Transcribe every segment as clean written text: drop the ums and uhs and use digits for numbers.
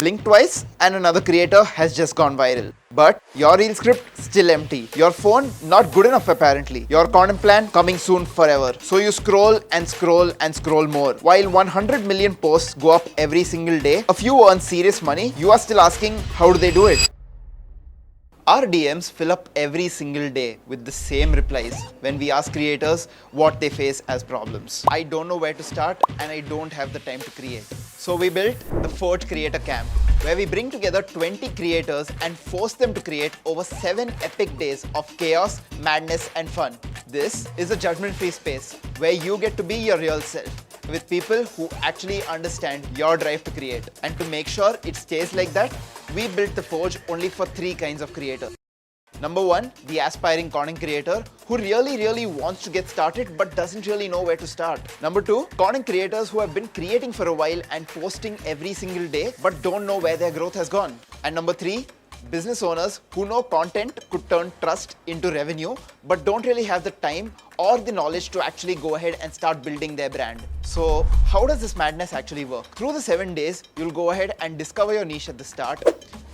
Blink twice and another creator has just gone viral. But your reel script still empty. Your phone not good enough apparently. Your content plan coming soon forever. So you scroll and scroll and scroll more. While 100 million posts go up every single day, a few earn serious money, you are still asking how do they do it? Our DMs fill up every single day with the same replies when we ask creators what they face as problems. I don't know where to start and I don't have the time to create. So we built the Forge Creator Camp, where we bring together 20 creators and force them to create over 7 epic days of chaos, madness and fun. This is a judgment-free space where you get to be your real self with people who actually understand your drive to create. And to make sure it stays like that, we built the Forge only for 3 kinds of creators. Number 1, the aspiring content creator who really wants to get started but doesn't really know where to start. Number 2, content creators who have been creating for a while and posting every single day but don't know where their growth has gone. And number 3, business owners who know content could turn trust into revenue but don't really have the time or the knowledge to actually go ahead and start building their brand. So how does this madness actually work? Through the 7 days, you'll go ahead and discover your niche at the start,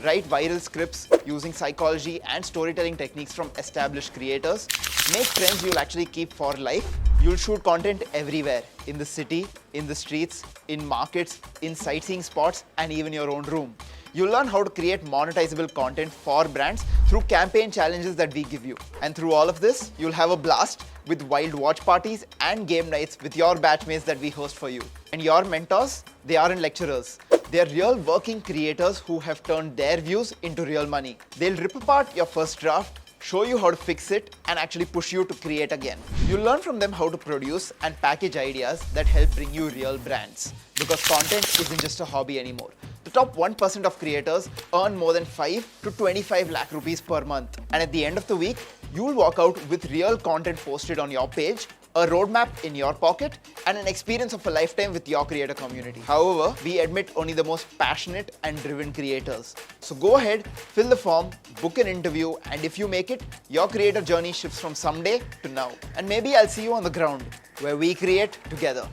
write viral scripts using psychology and storytelling techniques from established creators, make friends you'll actually keep for life. You'll shoot content everywhere, in the city, in the streets, in markets, in sightseeing spots, and even your own room. You'll learn how to create monetizable content for brands through campaign challenges that we give you. And through all of this, you'll have a blast with wild watch parties and game nights with your batchmates that we host for you. And your mentors, they aren't lecturers. They're real working creators who have turned their views into real money. They'll rip apart your first draft, show you how to fix it, and actually push you to create again. You'll learn from them how to produce and package ideas that help bring you real brands. Because content isn't just a hobby anymore. The top 1% of creators earn more than 5 to 25 lakh rupees per month. And at the end of the week, you'll walk out with real content posted on your page, a roadmap in your pocket, and an experience of a lifetime with your creator community. However, we admit only the most passionate and driven creators. So go ahead, fill the form, book an interview, and if you make it, your creator journey shifts from someday to now. And maybe I'll see you on the ground, where we create together.